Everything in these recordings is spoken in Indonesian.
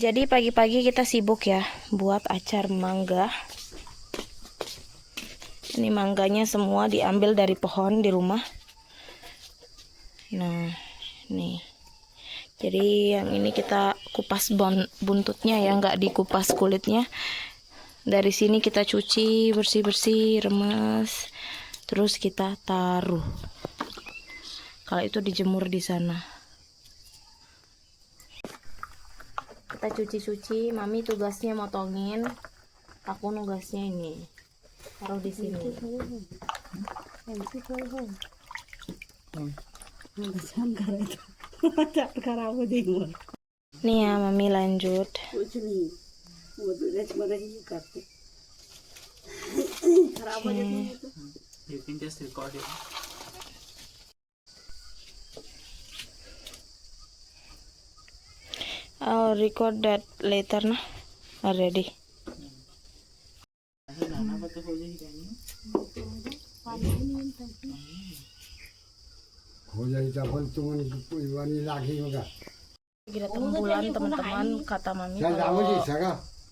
Jadi pagi-pagi kita sibuk ya buat acar mangga. Ini mangganya semua diambil dari pohon di rumah. Nah, nih. Jadi yang ini kita kupas buntutnya ya, nggak dikupas kulitnya. Dari sini kita cuci bersih-bersih, remes. Terus kita taruh. Kalau itu dijemur di sana. Kita cuci-cuci, mami tugasnya motongin, aku tugasnya ini taruh di sini. Nih ya mami lanjut. You can just record it. I'll record that later nah. Already. Lagi datang bulan teman-teman, kata mami kalau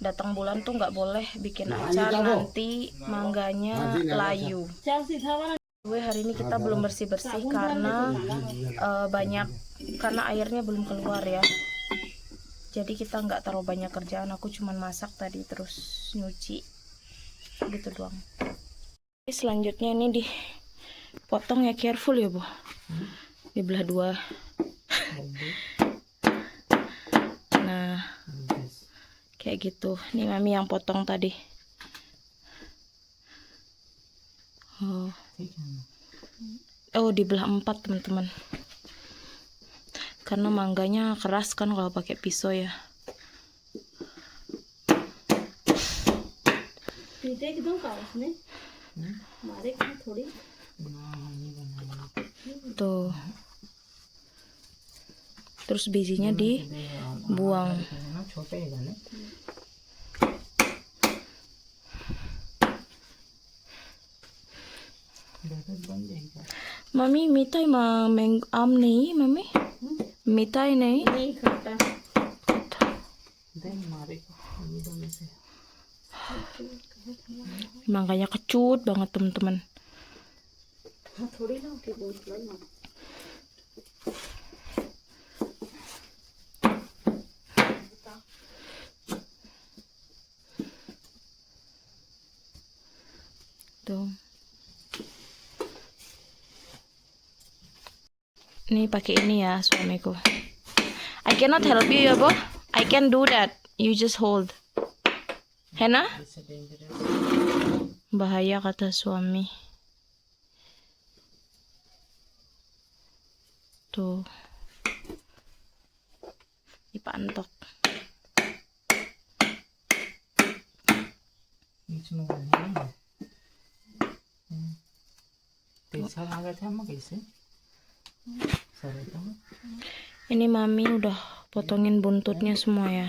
datang bulan tuh nggak boleh bikin acar, nanti mangganya layu. Gue hari ini kita belum bersih-bersih karena karena airnya belum keluar ya. Jadi kita nggak taruh banyak kerjaan, aku cuman masak tadi terus nyuci gitu doang. Selanjutnya ini dipotong ya, careful ya bu, dibelah dua. Nah kayak gitu, nih mami yang potong tadi. Oh dibelah 4 teman-teman, karena mangganya keras kan kalau pakai pisau ya. Tuh. Terus bijinya dibuang. Mami मिठाई में आम नहीं मम्मी, मिठाई नहीं खाता। Mangganya kecut banget teman-teman. Tuh. Ini pakai ini ya suamiku. I cannot help you ya boh. I can do that. You just hold. Hena? Bahaya kata suami. Tuh. Dipantok. Ini mami udah potongin buntutnya semua ya.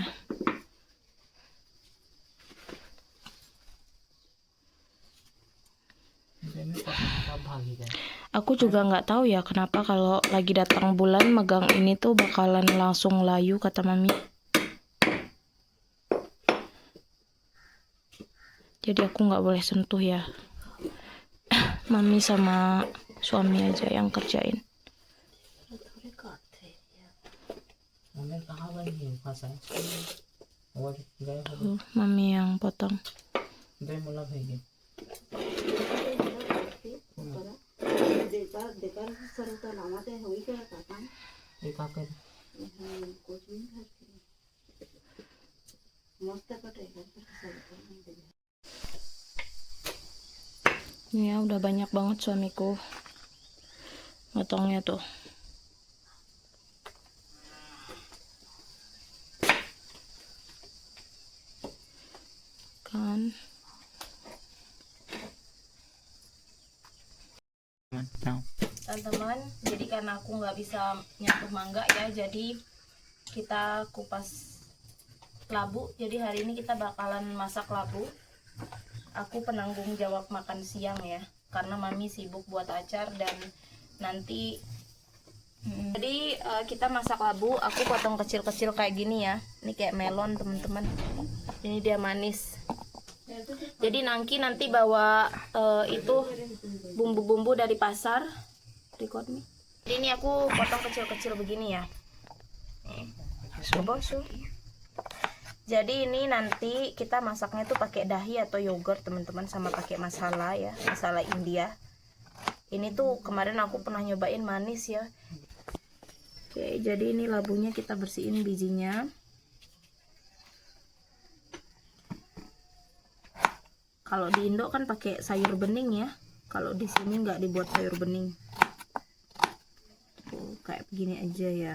Aku juga nggak tahu ya kenapa kalau lagi datang bulan megang ini tuh bakalan langsung layu kata mami. Jadi aku nggak boleh sentuh ya. Mami sama suami aja yang kerjain. Mami yang potong. Ini ya udah banyak banget suamiku potongnya tuh. Kan. Teman-teman, jadi karena aku nggak bisa nyentuh mangga ya, jadi kita kupas labu. Jadi hari ini kita bakalan masak labu. Aku penanggung jawab makan siang ya, karena mami sibuk buat acar dan nanti Jadi kita masak labu, aku potong kecil-kecil kayak gini ya. Ini kayak melon teman-teman. Ini dia manis. Jadi nanti bawa itu bumbu-bumbu dari pasar. Record nih. Jadi ini aku potong kecil-kecil begini ya. Coba su. Jadi ini nanti kita masaknya tuh pakai dahi atau yogurt teman-teman, sama pakai masala ya, masala India. Ini tuh kemarin aku pernah nyobain manis ya. Oke, jadi ini labunya kita bersihin bijinya. Kalau di Indo kan pakai sayur bening ya. Kalau di sini nggak dibuat sayur bening. Tuh, kayak begini aja ya.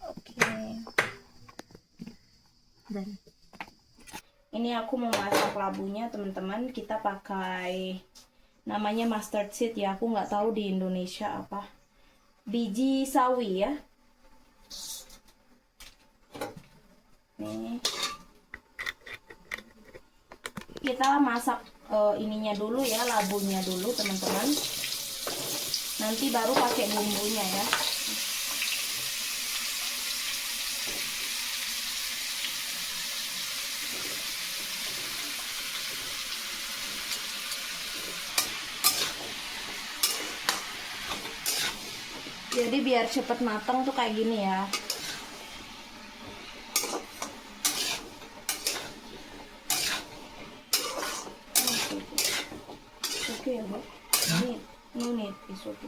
Oke. Dan ini aku mau masak labunya teman-teman. Kita pakai namanya mustard seed ya. Aku nggak tahu di Indonesia apa. Biji sawi ya. Nih. Kita masak ininya dulu ya, labunya dulu teman-teman. Nanti baru pakai bumbunya ya. Jadi biar cepet matang tuh kayak gini ya. Oke ya, Bu. Ini oke.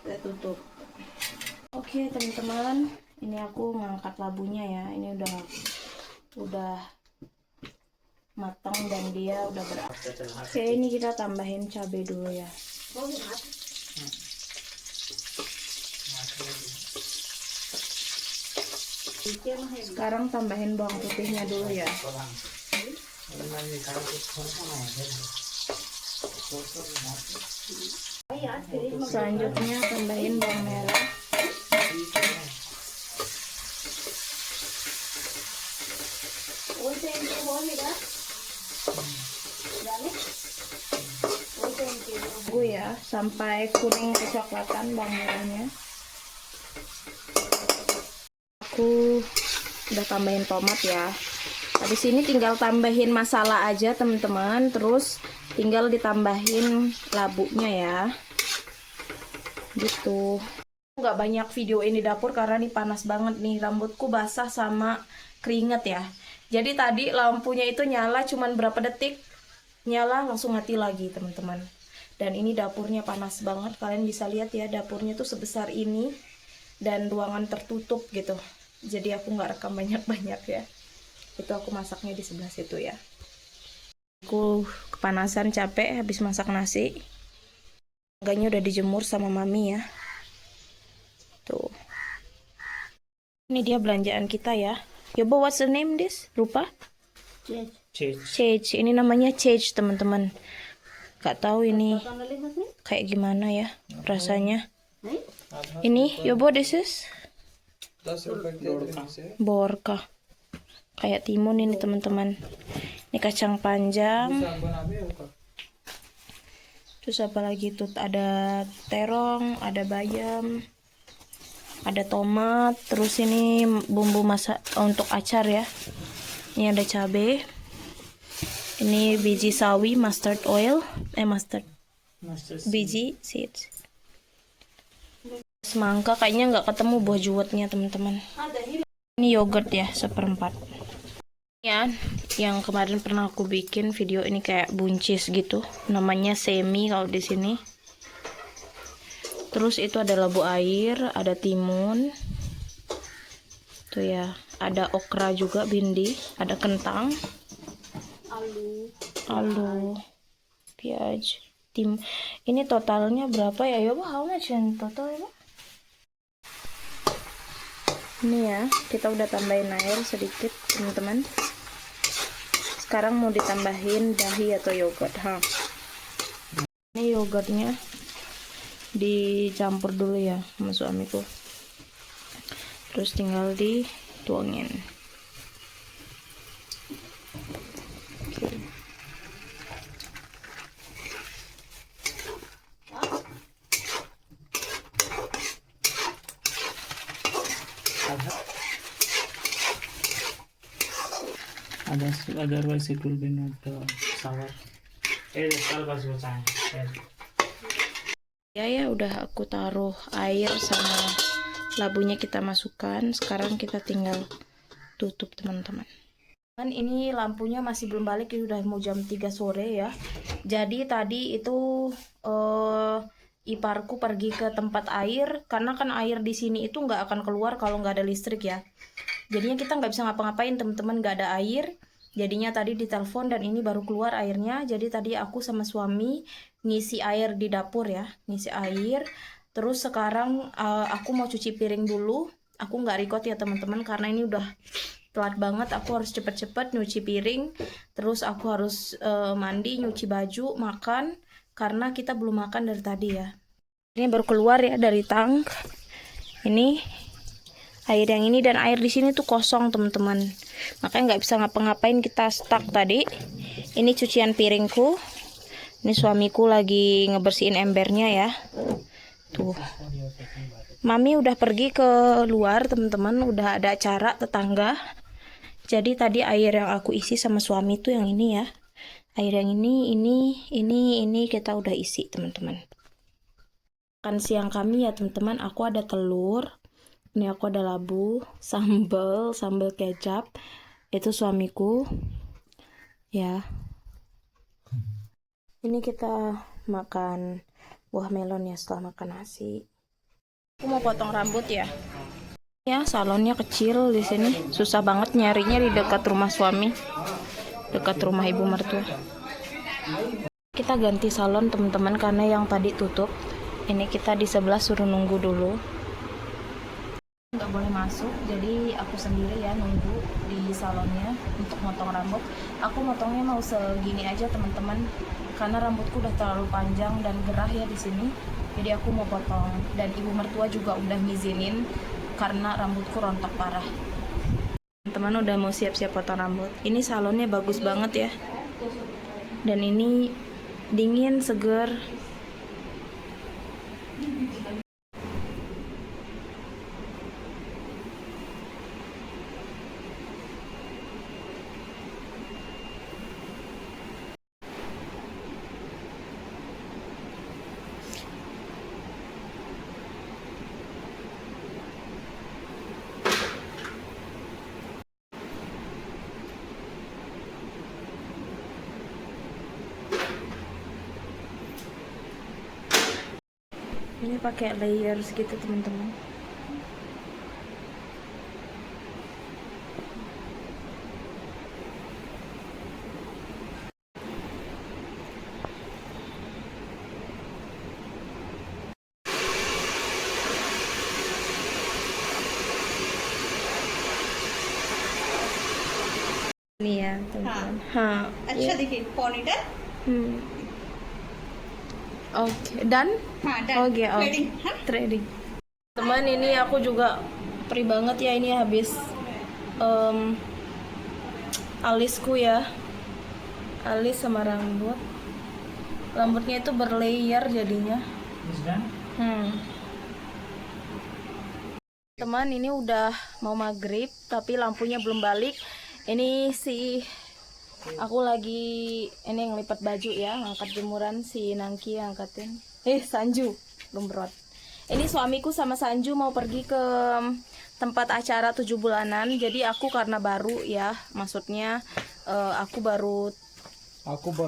Kita tutup. Oke, teman-teman, ini aku ngangkat labunya ya. Ini udah matang dan dia udah berapi. Oke, ini kita tambahin cabai dulu ya. Sekarang tambahin bawang putihnya dulu ya. Selanjutnya tambahin bawang merah. Tunggu ya sampai kuning kecoklatan bawang merahnya. Aku udah tambahin tomat ya. Habis ini tinggal tambahin masala aja teman-teman, terus tinggal ditambahin labunya ya. Gitu. Nggak banyak video ini dapur karena ini panas banget nih, rambutku basah sama keringet ya. Jadi tadi lampunya itu nyala cuman berapa detik, nyala langsung mati lagi teman-teman. Dan ini dapurnya panas banget, kalian bisa lihat ya, dapurnya tuh sebesar ini dan ruangan tertutup gitu. Jadi aku nggak rekam banyak-banyak ya. Itu aku masaknya di sebelah situ ya. Aku kepanasan, capek habis masak nasi. Mangganya udah dijemur sama mami ya. Tuh. Ini dia belanjaan kita ya. Yobo, what's the name this? Rupa? Chage. Ini namanya Chage teman-teman. Gak tahu ini kayak gimana ya rasanya. Ini Yobo, this is borka. Kayak timun ini teman-teman. Ini kacang panjang. Terus apa lagi tuh? Ada terong, ada bayam, ada tomat. Terus ini bumbu masak untuk acar ya. Ini ada cabai. Ini biji sawi, mustard oil, biji seeds. Semangka kayaknya nggak ketemu buah juwetnya teman-teman. Ini yogurt ya, 1/4. Ya, yang kemarin pernah aku bikin video ini kayak buncis gitu. Namanya semi kalau di sini. Terus itu ada labu air, ada timun. Tuh ya, ada okra juga, bindi, ada kentang. Alu, piaj, ini totalnya berapa ya? Yoba, how much in total ya? Ini ya, kita udah tambahin air sedikit teman-teman. Sekarang mau ditambahin dahi atau yogurt ha. Ini yogurtnya dicampur dulu ya sama suamiku. Terus tinggal dituangin. Otherwise it will be not sour. Ya udah aku taruh air sama labunya kita masukkan. Sekarang kita tinggal tutup teman-teman. Kan ini lampunya masih belum balik, ini udah mau jam 3 sore ya. Jadi tadi itu iparku pergi ke tempat air karena kan air di sini itu nggak akan keluar kalau nggak ada listrik ya. Jadinya kita nggak bisa ngapa-ngapain teman-teman, nggak ada air. Jadinya tadi ditelepon dan ini baru keluar airnya. Jadi tadi aku sama suami ngisi air di dapur ya, ngisi air. Terus sekarang aku mau cuci piring dulu. Aku nggak record ya teman-teman karena ini udah telat banget. Aku harus cepet-cepet nyuci piring. Terus aku harus mandi, nyuci baju, makan. Karena kita belum makan dari tadi ya. Ini baru keluar ya dari tang. Ini air yang ini, dan air di sini tuh kosong teman-teman. Makanya nggak bisa ngapa-ngapain, kita stuck tadi. Ini cucian piringku. Ini suamiku lagi ngebersihin embernya ya. Tuh. Mami udah pergi ke luar teman-teman, udah ada acara tetangga. Jadi tadi air yang aku isi sama suami tuh yang ini ya. Air yang ini kita udah isi teman-teman. Makan siang kami ya teman-teman, aku ada telur. Ini aku ada labu, sambal kecap. Itu suamiku. Ya. Ini kita makan buah melon ya setelah makan nasi. Aku mau potong rambut ya. Ya, salonnya kecil di sini. Susah banget nyarinya di dekat rumah suami. Dekat rumah ibu mertua. Kita ganti salon teman-teman karena yang tadi tutup. Ini kita di sebelah suruh nunggu dulu. Nggak boleh masuk, jadi aku sendiri ya nunggu di salonnya untuk motong rambut. Aku motongnya mau segini aja teman-teman, karena rambutku udah terlalu panjang dan gerah ya di sini. Jadi aku mau potong, dan ibu mertua juga udah ngizinin karena rambutku rontok parah. Teman-teman udah mau siap-siap potong rambut. Ini salonnya bagus banget ya, dan ini dingin, seger. Ini pakai layers gitu teman-teman. Ini ya teman-teman. अच्छा देखिए ponytail Oke, dan हाँ done oke, threading हाँ trading. Teman, ini aku juga perih banget ya, ini habis alisku ya. Alis sama rambut. Rambutnya itu berlayer jadinya. Is done? Teman, ini udah mau maghrib tapi lampunya belum balik. Ini aku lagi ini ngelipat baju ya, ngangkat jemuran, si Nangki angkatin. Sanju, gembrot. Ini suamiku sama Sanju mau pergi ke tempat acara 7 bulanan. Jadi aku karena baru ya, maksudnya aku baru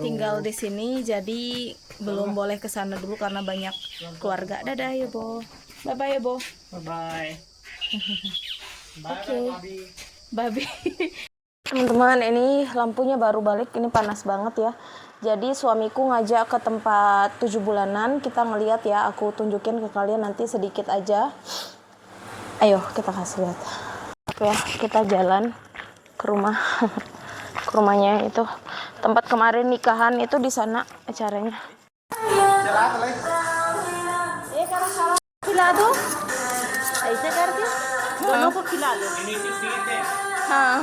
tinggal di sini, jadi belum boleh ke sana dulu karena banyak keluarga. Dadah ya, Bo. Bye bye ya, Bo. Bye-bye. Oke. Babi. Teman-teman, ini lampunya baru balik, ini panas banget ya. Jadi suamiku ngajak ke tempat 7 bulanan, kita ngeliat ya, aku tunjukin ke kalian nanti sedikit aja. Ayo kita kasih lihat. Oke ya, kita jalan ke rumah, ke rumahnya itu. Tempat kemarin nikahan itu di sana acaranya. Khilado? ऐसे करके दोनों को खिला दो. हाँ,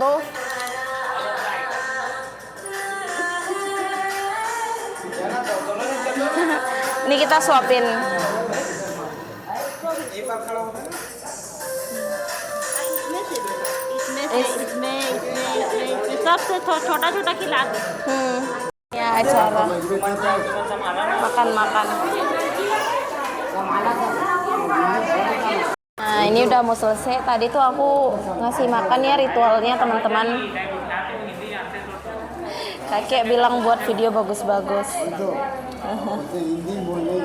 दो. Ini kita suapin. इसमें सबसे छोटा छोटा खिला दो. ya acara makan-makan. Nah ini udah mau selesai. Tadi tuh aku ngasih makan ya, ritualnya teman-teman. Kakek bilang buat video bagus-bagus.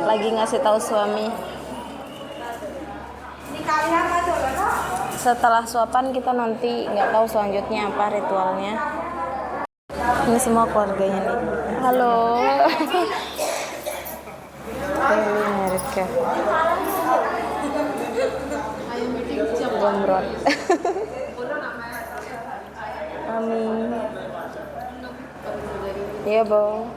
Lagi ngasih tahu suami. Setelah suapan kita nanti nggak tahu selanjutnya apa ritualnya. Ini semua keluarganya nih. Halo. Really America. Gombrot. Amin. Iya, Bo.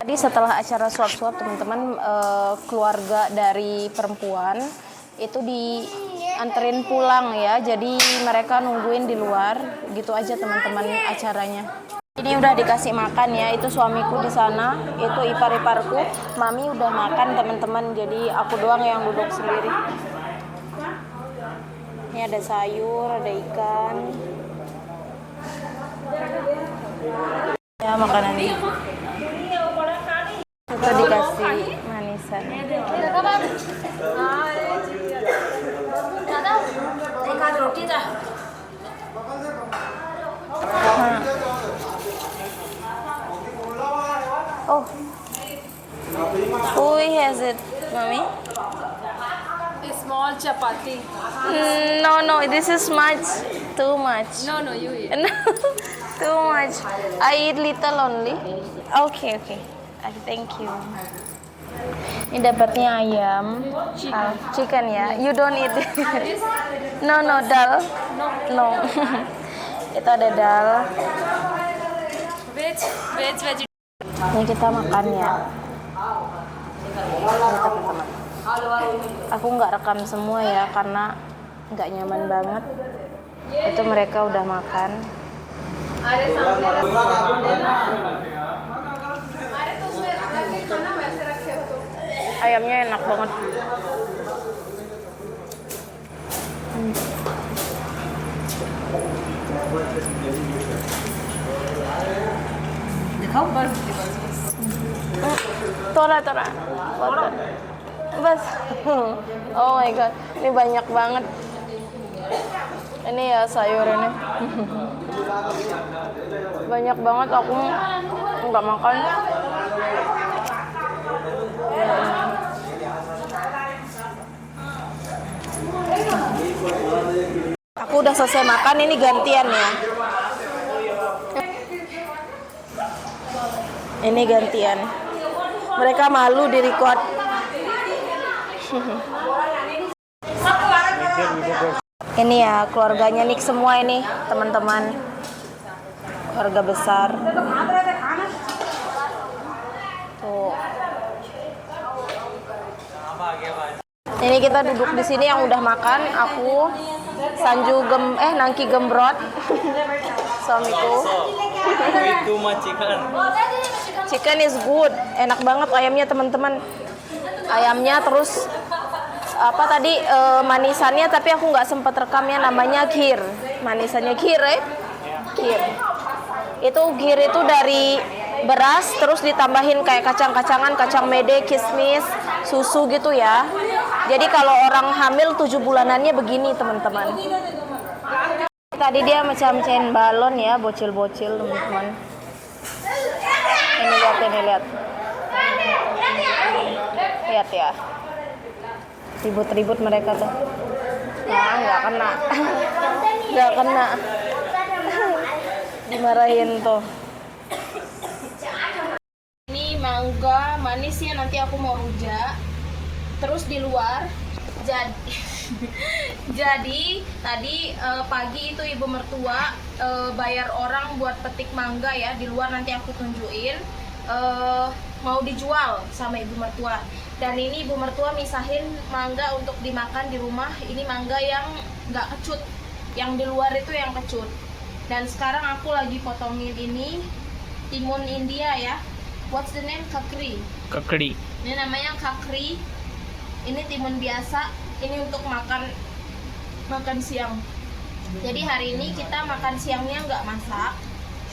Tadi setelah acara suap-suap teman-teman, keluarga dari perempuan itu dianterin pulang ya. Jadi mereka nungguin di luar gitu aja teman-teman acaranya. Ini udah dikasih makan ya, itu suamiku di sana, itu ipar-iparku. Mami udah makan teman-teman, jadi aku doang yang duduk sendiri. Ini ada sayur, ada ikan. Ya makanannya. Itu dikasih manisan. Oh, who has it, mommy? Small chapati. No, this is much, too much. No, you eat. No, too much. I eat little only. Okay. Thank you. Ini dapatnya ayam, chicken ya. You don't eat it. No, dal. No. Itu ada dal. Veg vegetarian. Ini kita makan ya. Ini teman-teman. Aku nggak rekam semua ya karena nggak nyaman banget. Itu mereka udah makan. Ayamnya enak banget. Tora. Water. Bas. Oh my god, ini banyak banget. Ini ya sayur ini. Banyak banget, aku nggak makan. Aku udah selesai makan, ini gantian ya. Ini gantian. Mereka malu di record. Ini ya keluarganya Nick semua ini, teman-teman. Keluarga besar. Tuh. Ini kita duduk di sini yang udah makan. Aku Nangki Gembrot. Suamiku. Itu mah chicken. Chicken is good. Enak banget ayamnya teman-teman. Ayamnya terus apa tadi manisannya, tapi aku nggak sempat rekamnya, namanya kheer. Manisannya kheer ya? Kheer. Itu kheer itu dari beras terus ditambahin kayak kacang-kacangan, kacang mede, kismis, susu gitu ya. Jadi kalau orang hamil 7 bulanannya begini teman-teman. Tadi dia mecah-mecahin balon ya, bocil-bocil teman-teman. Ini lihat. Lihat ya. Ribut-ribut mereka tuh. Nah, nggak kena. Dimarahin tuh. Ini mangga manisnya nanti aku mau rujak. Terus di luar jadi tadi pagi itu ibu mertua bayar orang buat petik mangga ya di luar, nanti aku tunjukin. Mau dijual sama ibu mertua. Dan ini ibu mertua misahin mangga untuk dimakan di rumah. Ini mangga yang nggak kecut, yang di luar itu yang kecut. Dan sekarang aku lagi potongin ini timun India ya. What's the name? Kakri. Ini namanya kakri. Ini timun biasa. Ini untuk makan makan siang. Jadi hari ini kita makan siangnya nggak masak,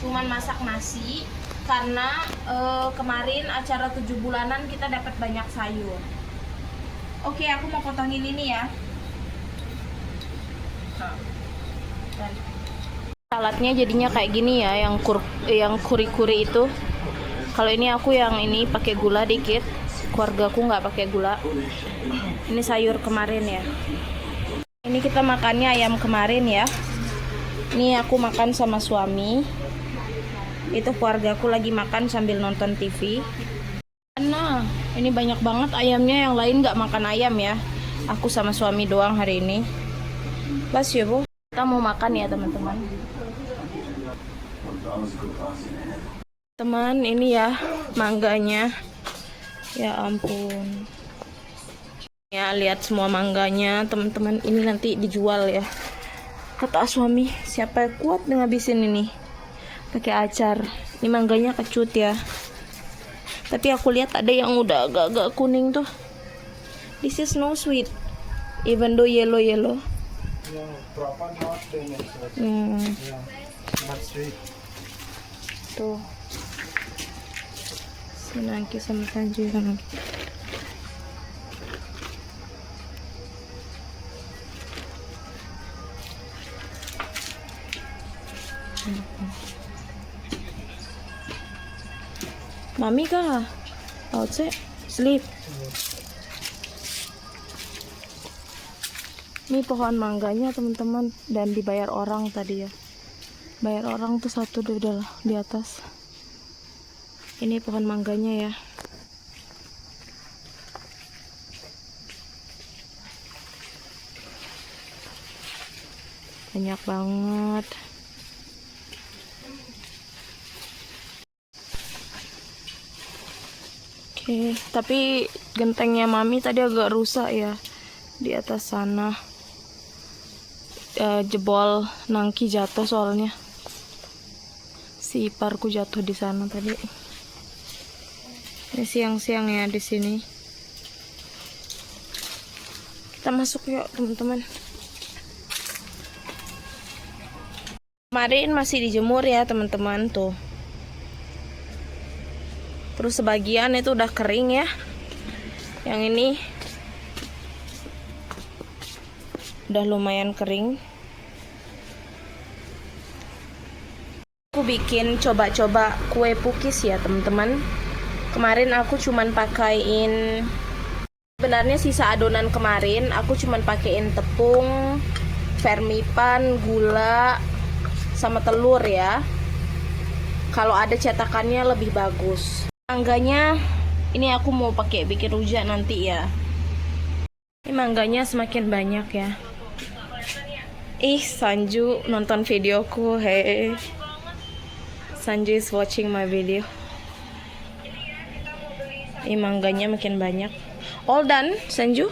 cuman masak nasi karena kemarin acara 7 bulanan kita dapat banyak sayur. Oke, aku mau potongin ini ya. Dan saladnya jadinya kayak gini ya, yang kuri-kuri itu. Kalau ini aku yang ini pakai gula dikit, keluargaku nggak pakai gula. Ini sayur kemarin ya. Ini kita makannya ayam kemarin ya. Ini aku makan sama suami. Itu keluargaku lagi makan sambil nonton TV. Nah, ini banyak banget ayamnya, yang lain nggak makan ayam ya. Aku sama suami doang hari ini. Pas ya bu. Kita mau makan ya teman-teman. Teman, ini ya mangganya. Ya ampun. Ya, lihat semua mangganya, teman-teman. Ini nanti dijual ya. Kata suami, siapa yang kuat ngabisin ini? Pakai acar. Ini mangganya kecut ya. Tapi aku lihat ada yang udah agak-agak kuning tuh. This is no sweet. Even though yellow. Tuh. Sinangki sama tanjung. Mami kah? Outside sleep. Ini pohon mangganya teman-teman, dan dibayar orang tadi ya. Bayar orang tuh satu di atas. Ini pohon mangganya ya. Banyak banget. Oke, tapi gentengnya mami tadi agak rusak ya di atas sana. Jebol, nangki jatuh soalnya. Si iparku jatuh di sana tadi. Ini siang-siang ya di sini. Kita masuk yuk teman-teman. Kemarin masih dijemur ya teman-teman tuh. Terus sebagian itu udah kering ya. Yang ini udah lumayan kering. Aku bikin coba-coba kue pukis ya teman-teman. Kemarin aku cuman pakaiin, sebenarnya sisa adonan kemarin aku cuman pakaiin tepung, vermipan, gula, sama telur ya. Kalau ada cetakannya lebih bagus. Mangganya ini aku mau pakai bikin rujak nanti ya. Ini mangganya semakin banyak ya. Ih, Sanju nonton videoku. Hey, Sanju is watching my video. Ini mangganya makin banyak. All done, Sanju?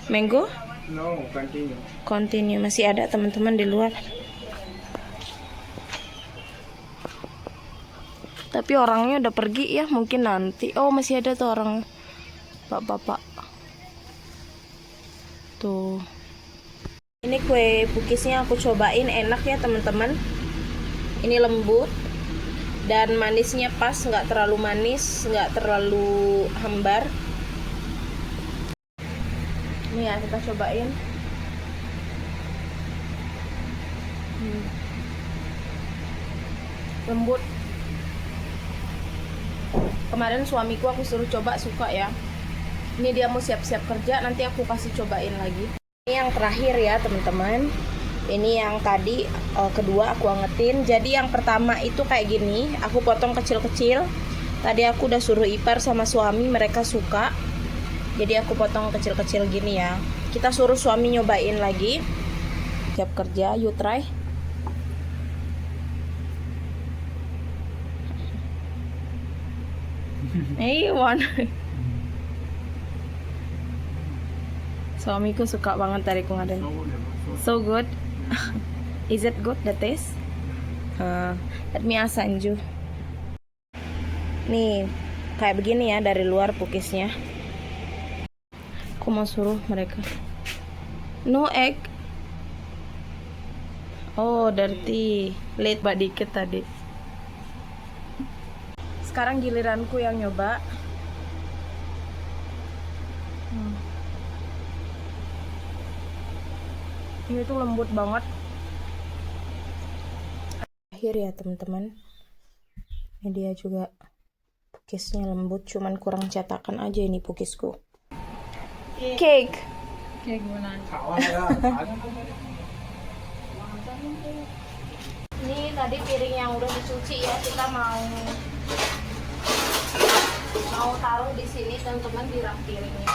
Mango? No, continue. Continue, masih ada teman-teman di luar. Tapi orangnya udah pergi ya, mungkin nanti. Oh, masih ada tuh orang bapak-bapak. Tuh. Ini kue pukisnya aku cobain, enak ya teman-teman. Ini lembut dan manisnya pas, nggak terlalu manis, nggak terlalu hambar. Ini ya kita cobain. Lembut. Kemarin suamiku aku suruh coba, suka ya. Ini dia mau siap-siap kerja, nanti aku kasih cobain lagi. Ini yang terakhir ya teman-teman. Ini yang tadi kedua aku angetin. Jadi yang pertama itu kayak gini, aku potong kecil-kecil. Tadi aku udah suruh ipar sama suami, mereka suka. Jadi aku potong kecil-kecil gini ya. Kita suruh suami nyobain lagi. Siap kerja, you try. Hey, one. Suamiku suka banget dari kemarin. So good. Is it good the taste? Let me ask Sanju. Nih, kayak begini ya dari luar pukisnya. Aku mau suruh mereka. No egg. Oh, dirty. Late Mbak dikit tadi. Sekarang giliranku yang nyoba. Ini tuh lembut banget. Akhir ya teman-teman. Ini dia juga pukisnya lembut, cuman kurang cetakan aja ini pukisku. Cake. Ini tadi piring yang udah dicuci ya, kita mau taruh di sini teman-teman di rak piringnya.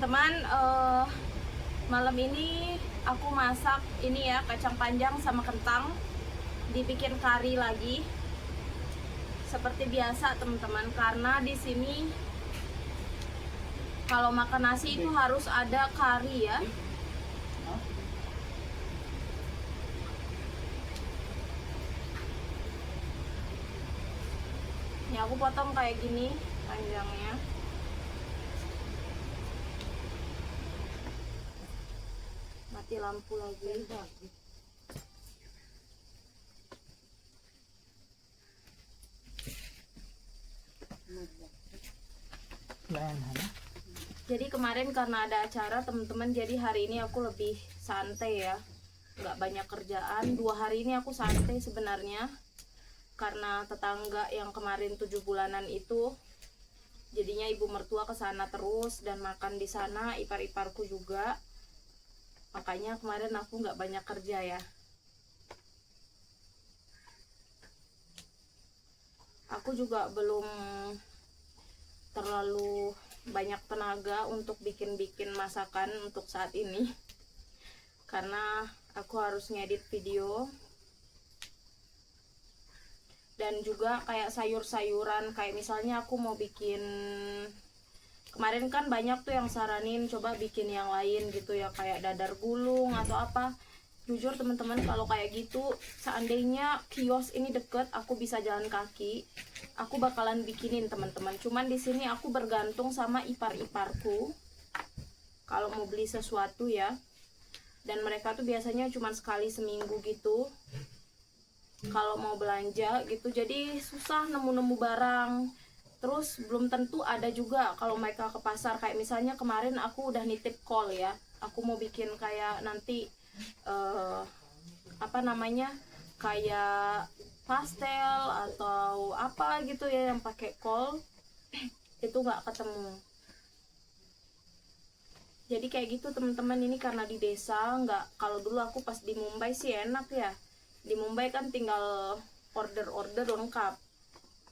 Teman-teman, malam ini aku masak ini ya, kacang panjang sama kentang, dibikin kari lagi. Seperti biasa teman-teman, karena di sini kalau makan nasi itu harus ada kari ya. Ini aku potong kayak gini panjangnya. Mati lampu lagi. Jadi kemarin karena ada acara teman-teman, jadi hari ini aku lebih santai ya, nggak banyak kerjaan. 2 hari ini aku santai sebenarnya, karena tetangga yang kemarin 7 bulanan itu, jadinya ibu mertua ke sana terus dan makan di sana, ipar-iparku juga. Makanya kemarin aku nggak banyak kerja ya. Aku juga belum terlalu banyak tenaga untuk bikin masakan untuk saat ini, karena aku harus ngedit video dan juga kayak sayur-sayuran. Kayak misalnya aku mau bikin, kemarin kan banyak tuh yang saranin coba bikin yang lain gitu ya, kayak dadar gulung atau apa. Jujur teman-teman, kalau kayak gitu, seandainya kios ini deket, aku bisa jalan kaki, aku bakalan bikinin teman-teman. Cuman di sini aku bergantung sama ipar-iparku kalau mau beli sesuatu ya, dan mereka tuh biasanya cuma sekali seminggu gitu kalau mau belanja gitu. Jadi susah nemu-nemu barang. Terus belum tentu ada juga kalau mereka ke pasar. Kayak misalnya kemarin aku udah nitip kol ya, aku mau bikin kayak nanti apa namanya, kayak pastel atau apa gitu ya yang pakai kol. Itu nggak ketemu. Jadi kayak gitu teman-teman, ini karena di desa. Nggak, kalau dulu aku pas di Mumbai sih enak ya, di Mumbai kan tinggal order lengkap.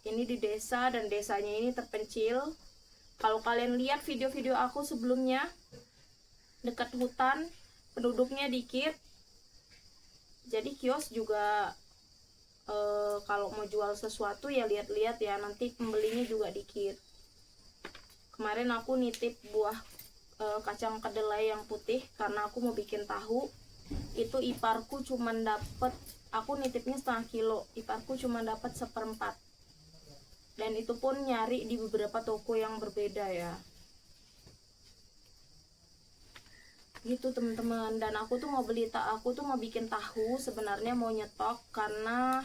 Ini di desa, dan desanya ini terpencil. Kalau kalian lihat video-video aku sebelumnya, dekat hutan, penduduknya dikit. Jadi kios juga kalau mau jual sesuatu ya lihat-lihat ya, nanti pembelinya juga dikit. Kemarin aku nitip buah kacang kedelai yang putih karena aku mau bikin tahu. Itu iparku cuman dapet, aku nitipnya setengah kilo, iparku cuma dapat 1/4, dan itu pun nyari di beberapa toko yang berbeda ya, gitu teman-teman. Dan aku tuh mau bikin tahu sebenarnya, mau nyetok karena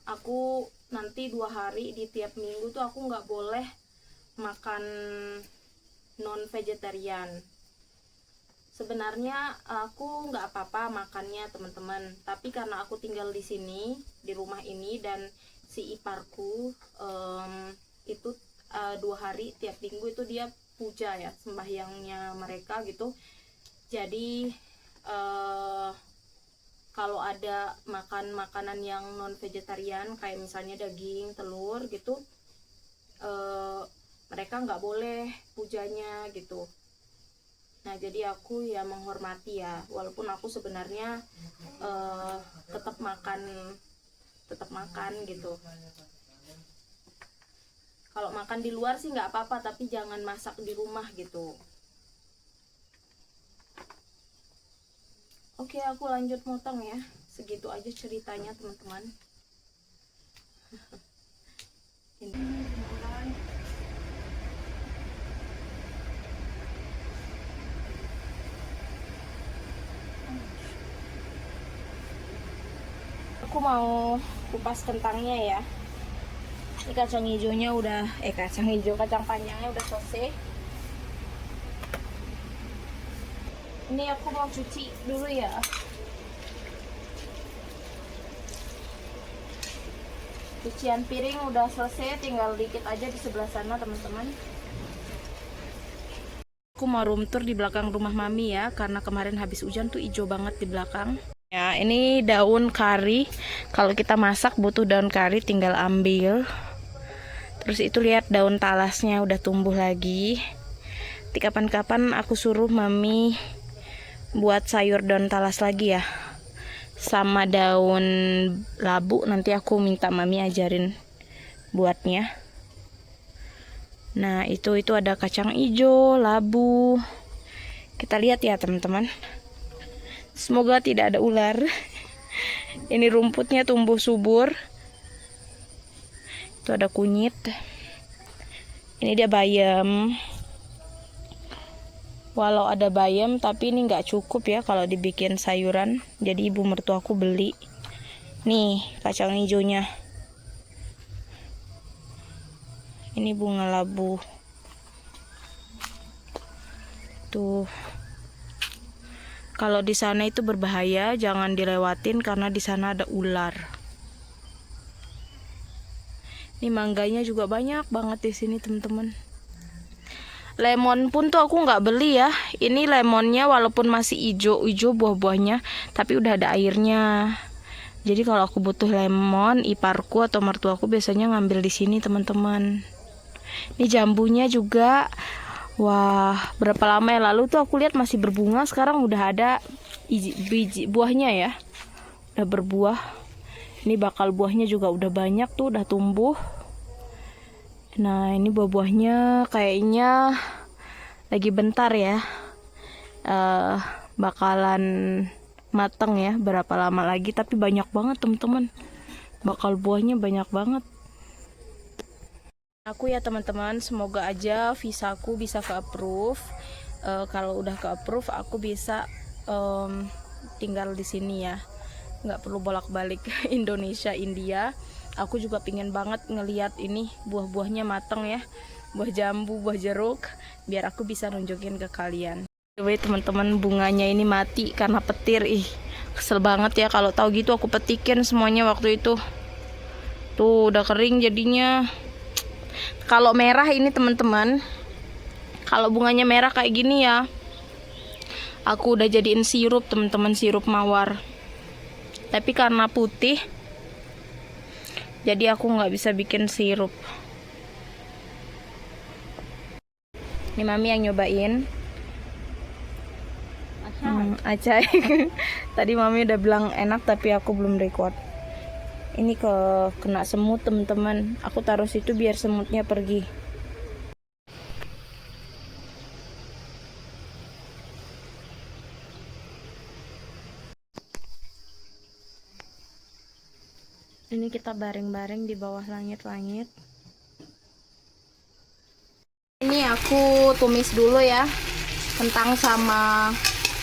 aku nanti 2 hari di tiap minggu tuh aku nggak boleh makan non vegetarian. Sebenarnya aku nggak apa-apa makannya teman-teman, tapi karena aku tinggal di sini, di rumah ini, dan si iparku itu 2 hari tiap minggu itu dia puja ya, sembahyangnya mereka gitu. Jadi kalau ada makan makanan yang non vegetarian kayak misalnya daging, telur gitu, mereka nggak boleh pujanya gitu. Nah jadi aku ya menghormati ya, walaupun aku sebenarnya tetap makan gitu. Kalau makan di luar sih nggak apa-apa, tapi jangan masak di rumah gitu. Oke, aku lanjut motong ya. Segitu aja ceritanya teman-teman. Aku mau kupas kentangnya ya. Ini kacang hijaunya udah, kacang panjangnya udah selesai. Ini aku mau cuci dulu ya. Cucian piring udah selesai, tinggal dikit aja di sebelah sana teman-teman. Aku mau room tour di belakang rumah mami ya, karena kemarin habis hujan tuh hijau banget di belakang. Ya, ini daun kari. Kalau kita masak butuh daun kari, tinggal ambil. Terus itu lihat daun talasnya udah tumbuh lagi. Nanti kapan-kapan aku suruh mami buat sayur daun talas lagi ya. Sama daun labu, nanti aku minta mami ajarin buatnya. Nah, itu ada kacang hijau, labu. Kita lihat ya, teman-teman. Semoga tidak ada ular. Ini rumputnya tumbuh subur. Itu ada kunyit. Ini dia bayam. Walau ada bayam, tapi ini nggak cukup ya kalau dibikin sayuran. Jadi ibu mertuaku beli. Nih kacang hijaunya. Ini bunga labu. Tuh. Kalau di sana itu berbahaya, jangan dilewatin karena di sana ada ular. Ini mangganya juga banyak banget di sini, teman-teman. Lemon pun tuh aku nggak beli ya. Ini lemonnya walaupun masih hijau-hijau buah-buahnya, tapi udah ada airnya. Jadi kalau aku butuh lemon, iparku atau mertuaku biasanya ngambil di sini, teman-teman. Ini jambunya juga. Wah, berapa lama ya lalu tuh aku lihat masih berbunga, sekarang udah ada biji buahnya ya. Udah berbuah. Ini bakal buahnya juga udah banyak tuh, udah tumbuh. Nah, ini buah-buahnya kayaknya lagi bentar ya. Bakalan mateng ya, berapa lama lagi, tapi banyak banget teman-teman. Bakal buahnya banyak banget. Aku ya teman-teman, semoga aja visaku bisa ke-approve. Kalau udah ke-approve, aku bisa tinggal di sini ya. Nggak perlu bolak-balik Indonesia, India. Aku juga pingin banget ngeliat ini buah-buahnya mateng ya. Buah jambu, buah jeruk. Biar aku bisa nunjukin ke kalian. Anyway teman-teman, bunganya ini mati karena petir. Kesel banget ya, kalau tahu gitu aku petikin semuanya waktu itu. Tuh udah kering jadinya. Kalau merah ini teman-teman, kalau bunganya merah kayak gini ya, aku udah jadiin sirup teman-teman, sirup mawar. Tapi karena putih, jadi aku nggak bisa bikin sirup. Ini mami yang nyobain. Acai. Tadi mami udah bilang enak, tapi aku belum record. Ini kena semut teman-teman. Aku taruh situ biar semutnya pergi. Ini kita bareng-bareng di bawah langit-langit. Ini aku tumis dulu ya, kentang sama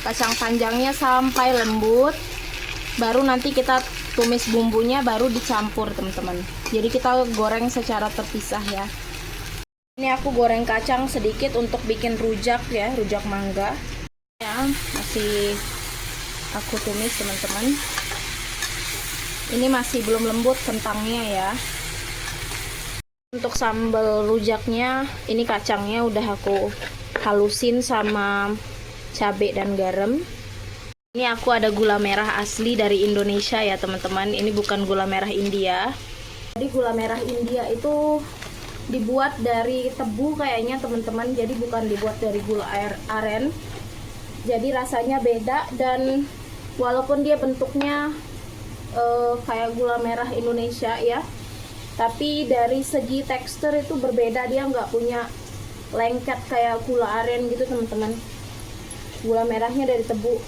kacang panjangnya sampai lembut. Baru nanti kita tumis bumbunya, baru dicampur teman-teman. Jadi kita goreng secara terpisah ya. Ini aku goreng kacang sedikit untuk bikin rujak ya, rujak mangga. Ya, masih aku tumis teman-teman. Ini masih belum lembut kentangnya ya. Untuk sambal rujaknya, ini kacangnya udah aku halusin sama cabai dan garam. Ini aku ada gula merah asli dari Indonesia ya teman-teman. Ini bukan gula merah India. Jadi gula merah India itu dibuat dari tebu kayaknya teman-teman. Jadi bukan dibuat dari gula aren. Jadi rasanya beda, dan walaupun dia bentuknya kayak gula merah Indonesia ya, tapi dari segi tekstur itu berbeda. Dia nggak punya lengket kayak gula aren gitu teman-teman. Gula merahnya dari tebu.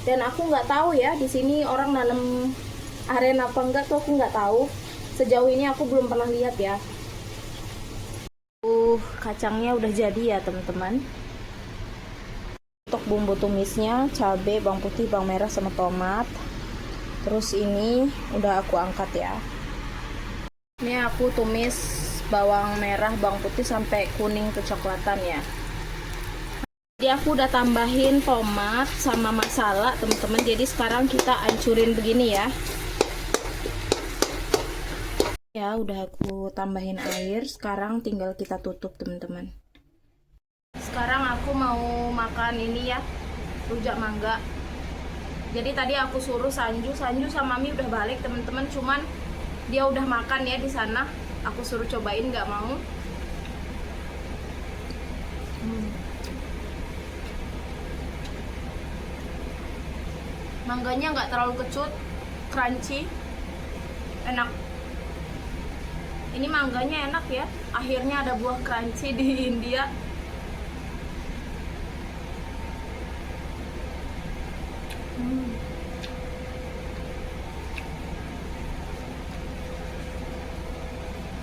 Dan aku nggak tahu ya di sini orang nanam aren apa enggak tuh, aku nggak tahu. Sejauh ini aku belum pernah lihat ya. Kacangnya udah jadi ya teman-teman. Untuk bumbu tumisnya cabai, bawang putih, bawang merah sama tomat. Terus ini udah aku angkat ya. Ini aku tumis bawang merah, bawang putih sampai kuning kecoklatan ya. Jadi aku udah tambahin tomat sama masala teman-teman. Jadi sekarang kita hancurin begini ya. Ya udah aku tambahin air. Sekarang tinggal kita tutup teman-teman. Sekarang aku mau makan ini ya, rujak mangga. Jadi tadi aku suruh Sanju sama Mami udah balik teman-teman. Cuman dia udah makan ya di sana. Aku suruh cobain, nggak mau. Mangganya nggak terlalu kecut, crunchy, enak. Ini mangganya enak ya. Akhirnya ada buah crunchy di India.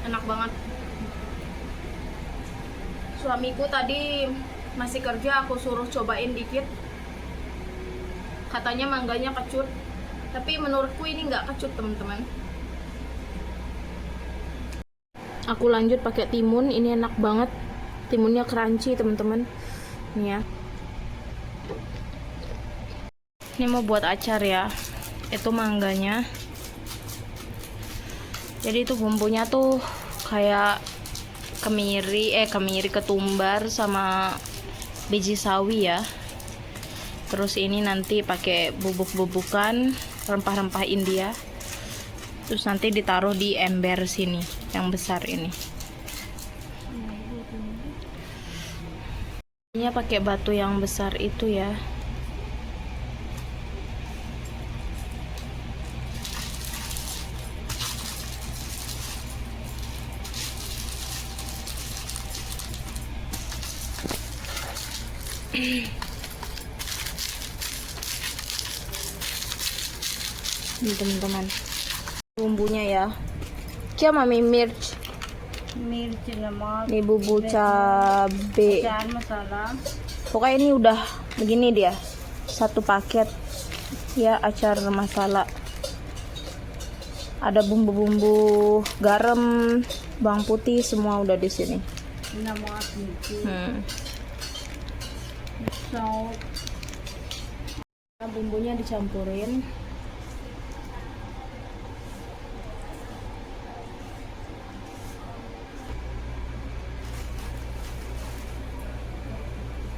Enak banget. Suamiku tadi masih kerja, aku suruh cobain dikit. Katanya mangganya kecut, tapi menurutku ini nggak kecut teman-teman. Aku lanjut pakai timun. Ini enak banget, timunnya crunchy teman-teman. Nih ya. Ini mau buat acar ya. Itu mangganya. Jadi itu bumbunya tuh kayak kemiri, ketumbar sama biji sawi ya. Terus ini nanti pakai bubuk-bubukan, rempah-rempah India. Terus nanti ditaruh di ember sini yang besar ini. Ini pakai batu yang besar itu ya. Ini teman-teman bumbunya ya. Kia mami mirch, नमक, ini bumbu cabe. चार मसाला, Pokoknya ini udah begini dia, satu paket ya acar masala. Ada bumbu-bumbu, garam, bawang putih, semua udah di sini. नमक, मिर्ची, सौंफ, Nah, bumbunya dicampurin.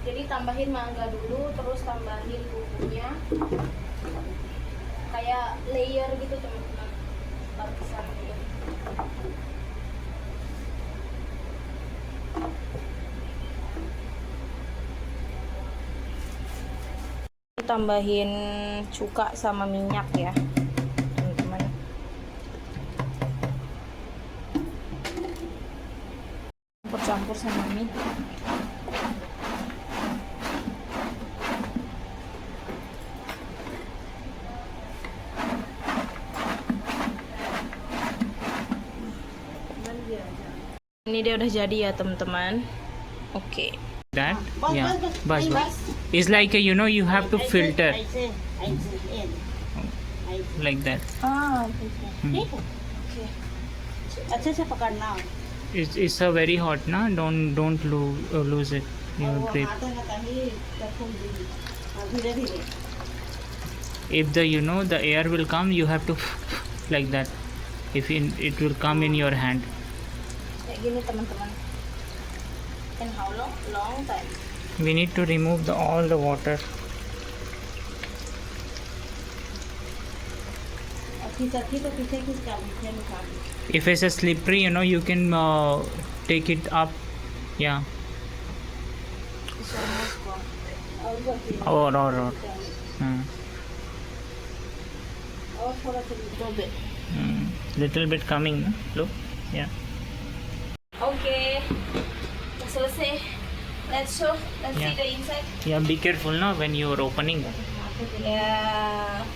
Jadi tambahin mangga dulu, terus tambahin bumbunya. Kayak layer gitu teman-teman. Lapisan gitu. Tambahin cuka sama minyak ya teman-teman. Campur-campur sama mie. Ini dia udah jadi ya teman-teman. Oke. That, yeah, bus. It's like you you have to filter like that. Ah, अच्छे से पकड़ना, It's a very hot, na. Don't lose it. Your grip. हाथों में कहीं रखो, धीरे धीरे. If the air will come, you have to like that. If it will come in your hand. Kayak gini teman-teman. And how long? Long time. We need to remove all the water. खींचा तो पीछे खींच का पीछे निकाल दो। If it's a slippery, you can take it up. Yeah. It's almost gone. और बस ये। Or. Hmm. और थोड़ा सा Little bit. Little bit coming. No? Look. Yeah. Okay. Udah selesai. Let's show. Let's Yeah. see the inside. Yeah. Be careful now when you are opening. Ya.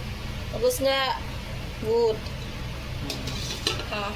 Bagus nggak? Good. Ah.